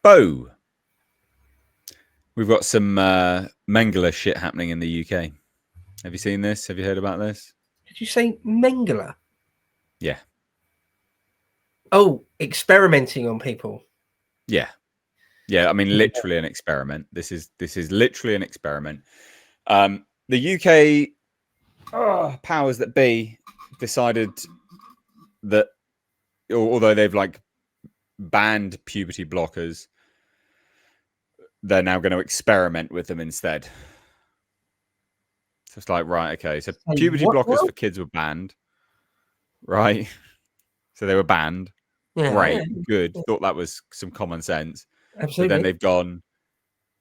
Bo. We've got some Mengele shit happening in the UK. Have you seen this? Have you heard about this? Did you say Mengele? Yeah. Oh, experimenting on people. Yeah. Yeah, I mean, literally an experiment. This is literally an experiment. The UK powers that be decided that, although they've like banned puberty blockers, they're now going to experiment with them instead. So it's like, right, okay. So puberty blockers for kids were banned, right? So they were banned. Yeah, Great, good. Thought that was some common sense. Absolutely. But then they've gone,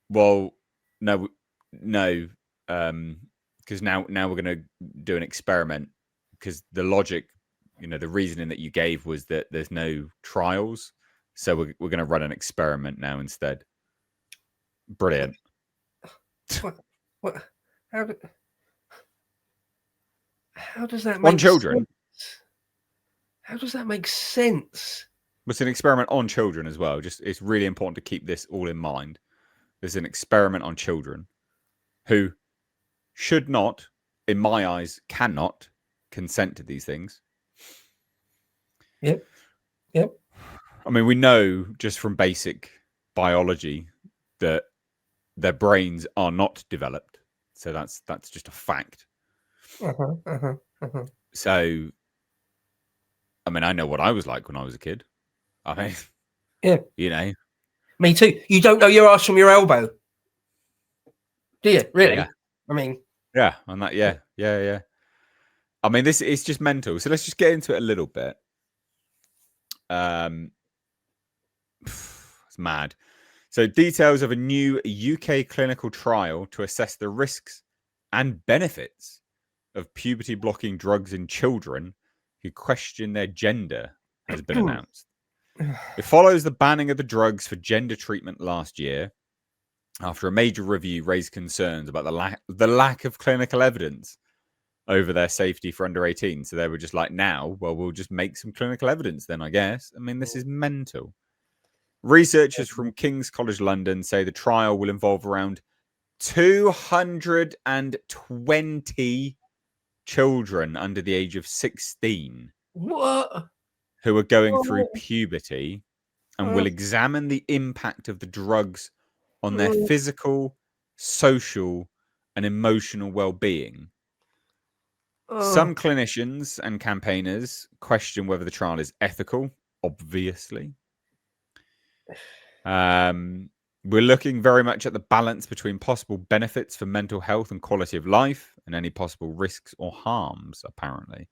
well, no, because now we're going to do an experiment, because the logic, the reasoning that you gave was that there's no trials, so we're going to run an experiment now instead. Brilliant. What? How does that make on children? Sense? How does that make sense? It's an experiment on children as well. It's really important to keep this all in mind. There's an experiment on children who should not, in my eyes, cannot consent to these things. Yep. I mean, we know just from basic biology that their brains are not developed. So that's just a fact. So, I mean, I know what I was like when I was a kid. I mean, yeah. Me too. You don't know your ass from your elbow, do you? Really? Yeah. I mean, yeah, and that, yeah. I mean, this is just mental. So let's just get into it a little bit. It's mad. So details of a new UK clinical trial to assess the risks and benefits of puberty blocking drugs in children who question their gender has been announced. It follows the banning of the drugs for gender treatment last year, after a major review raised concerns about the lack of clinical evidence over their safety for under 18. So they were just like, now, well, we'll just make some clinical evidence then, I guess. I mean, this is mental. Researchers from King's College London say the trial will involve around 220 children under the age of 16. What? Who are going through puberty, and will examine the impact of the drugs on their physical, social, and emotional well-being. Some clinicians and campaigners question whether the trial is ethical, obviously. We're looking very much at the balance between possible benefits for mental health and quality of life and any possible risks or harms, apparently.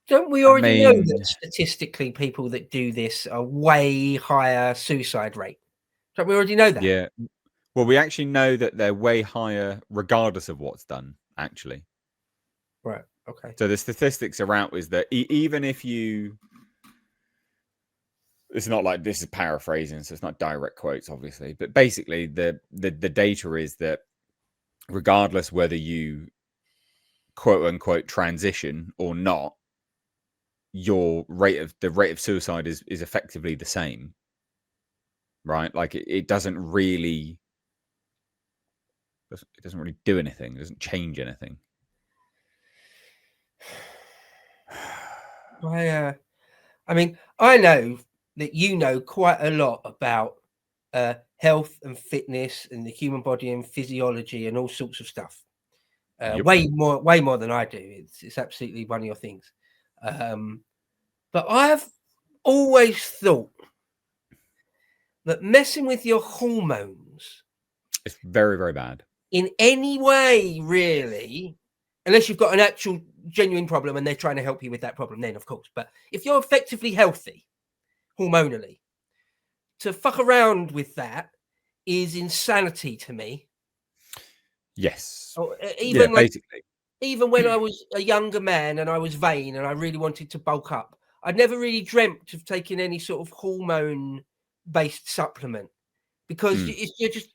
Don't we already know that statistically people that do this are way higher suicide rate? Don't we already know that? Yeah. Well, we actually know that they're way higher regardless of what's done, actually. Right. Okay. So the statistics are out is that even if you... It's not like this is paraphrasing, so it's not direct quotes, obviously. But basically, the data is that regardless whether you quote-unquote transition or not, the rate of suicide is effectively the same. Right? Like it doesn't really do anything. It doesn't change anything. I mean, I know that you know quite a lot about health and fitness and the human body and physiology and all sorts of stuff. Yep. Way more than I do. It's absolutely one of your things. But I have always thought that messing with your hormones, it's very, very bad. In any way, really, unless you've got an actual genuine problem and they're trying to help you with that problem, then of course. But if you're effectively healthy hormonally, to fuck around with that is insanity to me. Yes. Or even basically, even when I was a younger man and I was vain and I really wanted to bulk up, I'd never really dreamt of taking any sort of hormone-based supplement, because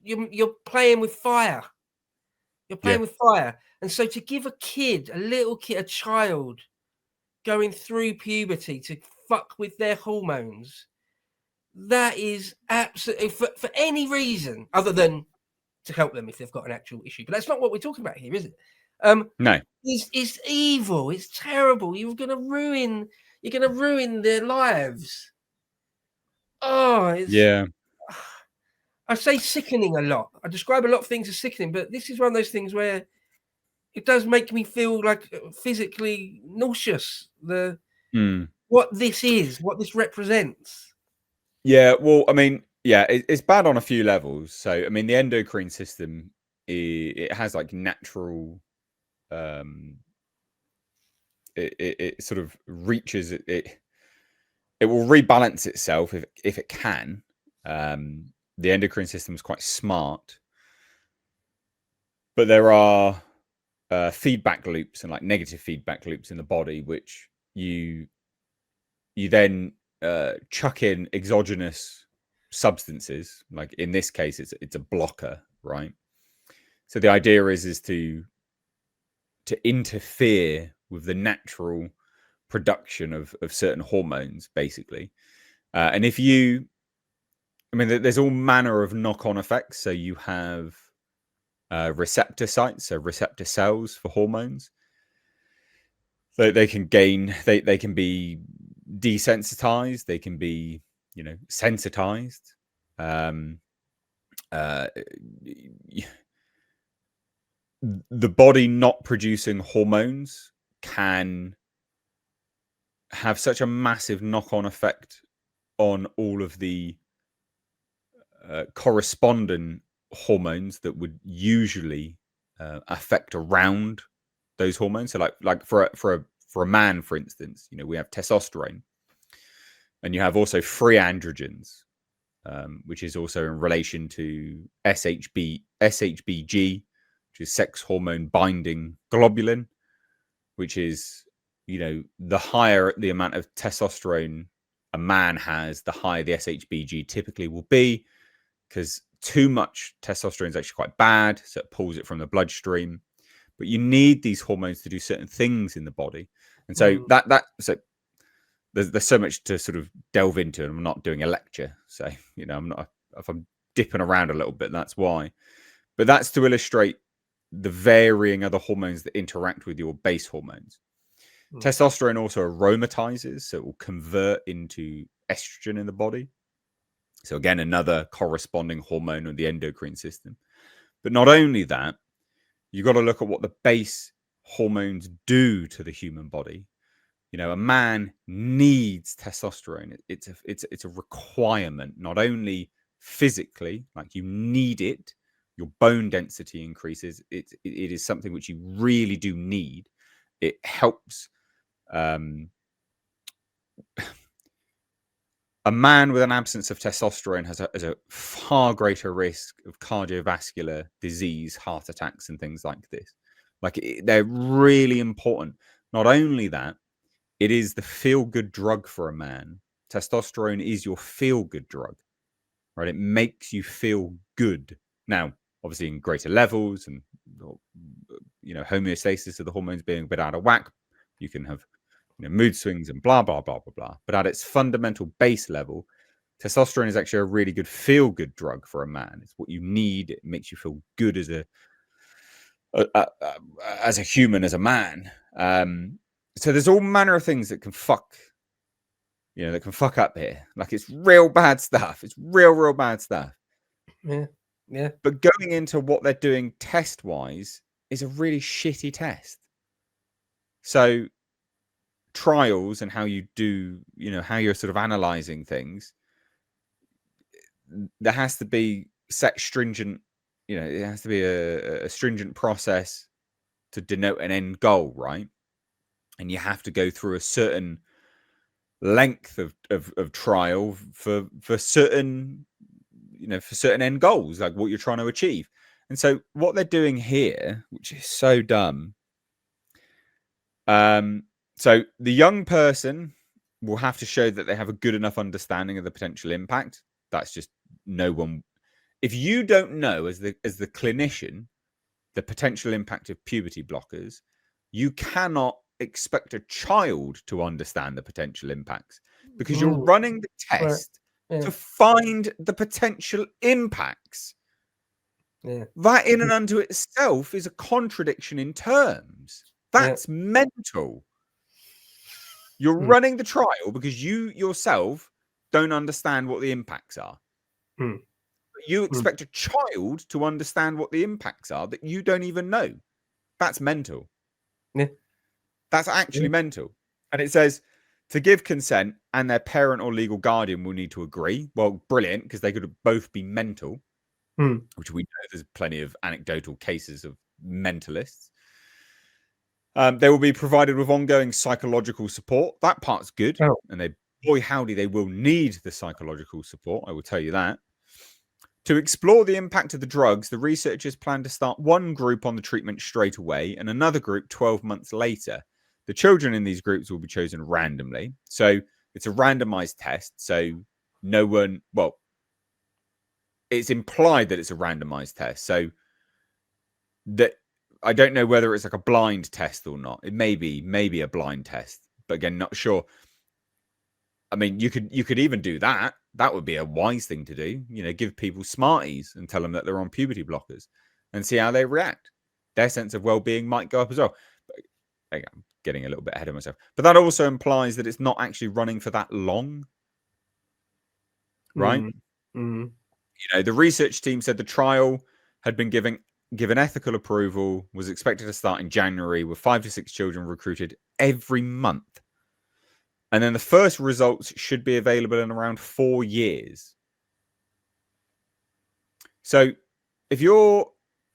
you're playing with fire. You're playing with fire. And so to give a child going through puberty to fuck with their hormones that is absolutely for any reason other than to help them if they've got an actual issue. But that's not what we're talking about here, is it? No. It's evil. It's terrible. You're gonna ruin their lives. Oh, it's Yeah. I say sickening a lot. I describe a lot of things as sickening, but this is one of those things where it does make me feel like physically nauseous. What this is, what this represents. Yeah. Well, I mean, yeah, it's bad on a few levels. So, I mean, the endocrine system, it has like natural, it sort of reaches it will rebalance itself if it can. The endocrine system is quite smart, but there are feedback loops and like negative feedback loops in the body, which you then chuck in exogenous substances. Like in this case, it's a blocker, right? So the idea is to interfere with the natural production of certain hormones, basically. And if you, I mean, there's all manner of knock-on effects. So you have receptor sites, so receptor cells for hormones. So they can gain, they can be desensitized, they can be, sensitized. The body not producing hormones can have such a massive knock-on effect on all of the corresponding hormones that would usually affect around those hormones. So, like for a man, for instance, we have testosterone, and you have also free androgens, which is also in relation to SHBG, which is sex hormone binding globulin, which is, the higher the amount of testosterone a man has, the higher the SHBG typically will be, because too much testosterone is actually quite bad, so it pulls it from the bloodstream. But you need these hormones to do certain things in the body, and so so there's so much to sort of delve into, and I'm not doing a lecture, so I'm not, if I'm dipping around a little bit, that's why. But that's to illustrate the varying other hormones that interact with your base hormones. Testosterone also aromatizes, so it will convert into estrogen in the body. So again, another corresponding hormone of the endocrine system. But not only that, you've got to look at what the base hormones do to the human body. A man needs testosterone. It's a requirement, not only physically, like you need it, your bone density increases. It is something which you really do need. It helps. A man with an absence of testosterone has a far greater risk of cardiovascular disease, heart attacks, and things like this. They're really important. Not only that, it is the feel-good drug for a man. Testosterone is your feel-good drug, right? It makes you feel good. Now, obviously, in greater levels and homeostasis of the hormones being a bit out of whack, you can have mood swings and blah, blah, blah, blah, blah. But at its fundamental base level, testosterone is actually a really good feel-good drug for a man. It's what you need. It makes you feel good as a human, as a man. So there's all manner of things that can fuck up here. Like, it's real bad stuff. It's real bad stuff. Yeah. But going into what they're doing test-wise is a really shitty test. So trials and how you do, how you're sort of analyzing things, there has to be set stringent, it has to be a stringent process to denote an end goal, right? And you have to go through a certain length of trial for certain, for certain end goals, like what you're trying to achieve. And so what they're doing here, which is so dumb, so the young person will have to show that they have a good enough understanding of the potential impact. That's just no one. If you don't know as the clinician the potential impact of puberty blockers, you cannot expect a child to understand the potential impacts, because you're running the test to find the potential impacts. Yeah. That in and unto itself is a contradiction in terms. That's mental. You're running the trial because you yourself don't understand what the impacts are. You expect a child to understand what the impacts are that you don't even know. That's mental. Yeah. That's actually mental. And it says to give consent and their parent or legal guardian will need to agree. Well, brilliant, because they could both be mental, which we know there's plenty of anecdotal cases of mentalists. They will be provided with ongoing psychological support. That part's good. And boy, howdy, they will need the psychological support. I will tell you that. To explore the impact of the drugs, the researchers plan to start one group on the treatment straight away and another group 12 months later. The children in these groups will be chosen randomly. So it's a randomized test. So no one, well, it's implied that it's a randomized test. So that I don't know whether it's like a blind test or not. It may be a blind test, but again, not sure. I mean, you could even do that. That would be a wise thing to do. You know, give people Smarties and tell them that they're on puberty blockers and see how they react. Their sense of well-being might go up as well. But I'm getting a little bit ahead of myself. But that also implies that it's not actually running for that long. Right? You know, the research team said the trial had been given ethical approval, was expected to start in January with 5 to 6 children recruited every month. And then the first results should be available in around 4 years. So if you're...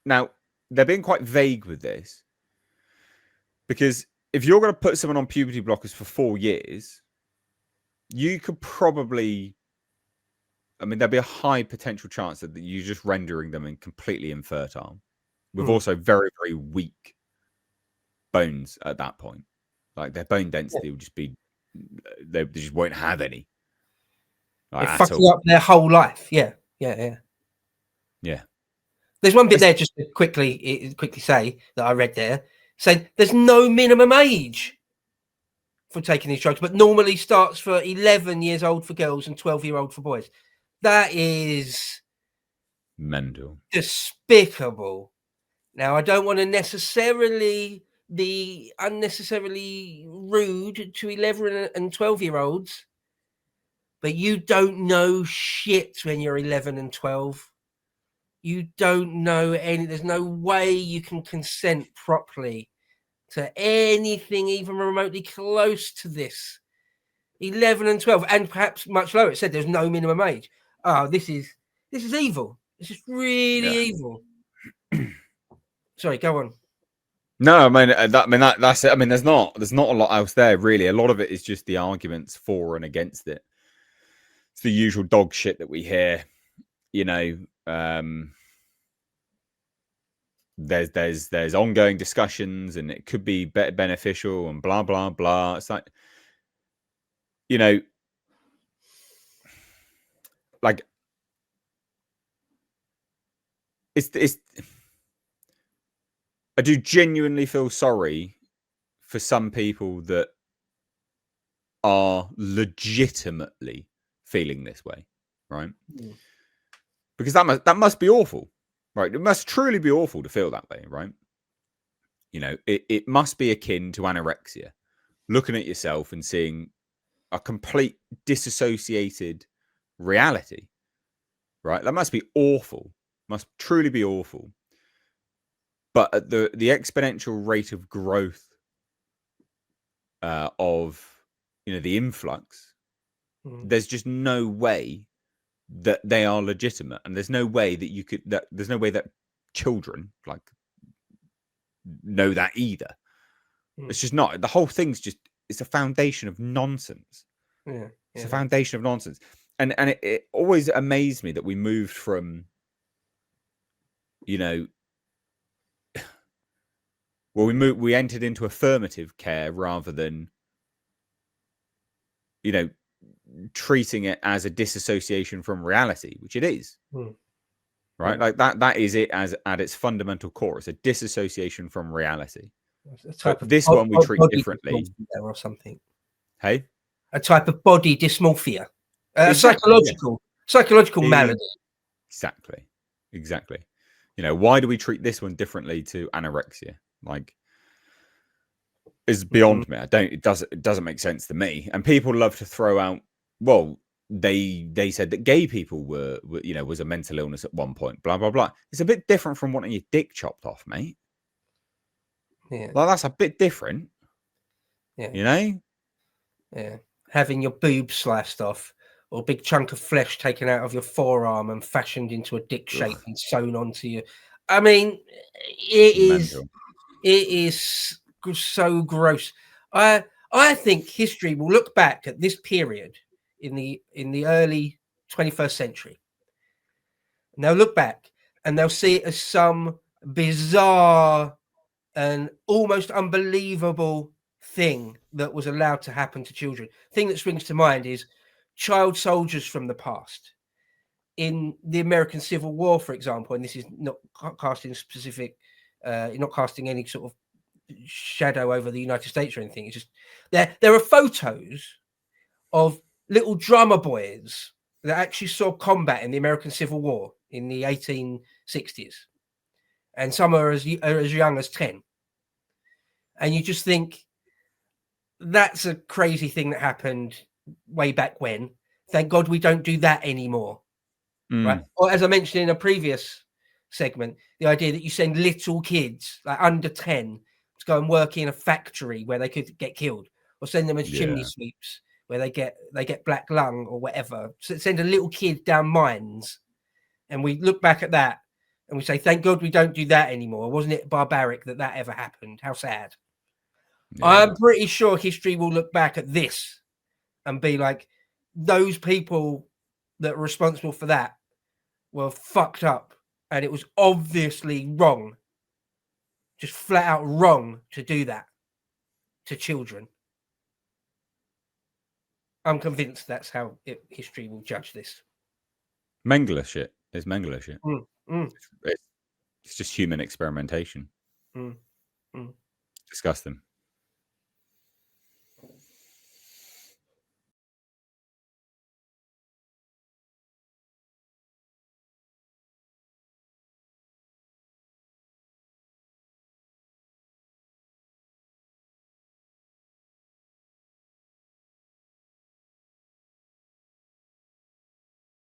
Now, they're being quite vague with this. Because if you're going to put someone on puberty blockers for 4 years, you could probably... I mean, there'd be a high potential chance that you're just rendering them completely infertile. With also very, very weak bones at that point. Like, their bone density will just be... They just won't have any. Like, they're fucking up their whole life. Yeah. There's one bit there just to quickly say that I read there saying there's no minimum age for taking these drugs, but normally starts for 11 years old for girls and 12-year-old for boys. That is mental, despicable. Now, I don't want to necessarily be unnecessarily rude to 11 and 12-year-olds, but you don't know shit when you're 11 and 12. You don't know there's no way you can consent properly to anything even remotely close to this. 11 and 12, and perhaps much lower. It said there's no minimum age. Oh, this is evil. This is really evil. Sorry, go on. No, I mean that's it. I mean, there's not a lot else there really. A lot of it is just the arguments for and against it. It's the usual dog shit that we hear. You know, there's ongoing discussions, and it could be beneficial, and blah blah blah. It's like, you know, like it's. I do genuinely feel sorry for some people that are legitimately feeling this way, right? Because that must be awful, right? It must truly be awful to feel that way, right? You know, it must be akin to anorexia, looking at yourself and seeing a complete disassociated reality, right? That must be awful, must truly be awful. But at the exponential rate of growth of, you know, the influx, there's just no way that they are legitimate, and there's no way that there's no way that children like know that either. It's just not. The whole thing's just, it's a foundation of nonsense. It's a foundation of nonsense, and it always amazed me that we moved from, you know, well, we entered into affirmative care rather than, you know, treating it as a disassociation from reality, which it is. Right? Like that is it as at its fundamental core. It's a disassociation from reality. But this one we treat differently. Or something. Hey? A type of body dysmorphia. Exactly, yeah. Psychological malady. Exactly. You know, why do we treat this one differently to anorexia? Like, is beyond me. It doesn't make sense to me. And people love to throw out, well, they said that gay people were you know, was a mental illness at one point, blah blah blah. It's a bit different from wanting your dick chopped off, mate. Yeah. Like, that's a bit different. Yeah. You know? Yeah. Having your boob sliced off, or a big chunk of flesh taken out of your forearm and fashioned into a dick shape and sewn onto you. I mean, it is so gross. I think history will look back at this period in the early 21st century, and they'll look back and they'll see it as some bizarre and almost unbelievable thing that was allowed to happen to children. Thing that springs to mind is child soldiers from the past. In the American Civil War, for example, and this is not casting specific, not casting any sort of shadow over the United States or anything. It's just there are photos of little drummer boys that actually saw combat in the American Civil War in the 1860s, and some are as young as 10. And you just think, that's a crazy thing that happened way back when. Thank God we don't do that anymore. Right? Or as I mentioned in a previous segment, the idea that you send little kids like under 10 to go and work in a factory where they could get killed, or send them as chimney sweeps where they get black lung or whatever. So send a little kid down mines, and we look back at that and we say, thank God we don't do that anymore. Wasn't it barbaric that ever happened? How sad. Yeah. I'm pretty sure history will look back at this and be like, those people that are responsible for that were fucked up, and it was obviously wrong, just flat out wrong to do that to children. I'm convinced that's how history will judge this. Mengele shit. It's Mengele shit. It's just human experimentation. Disgusting.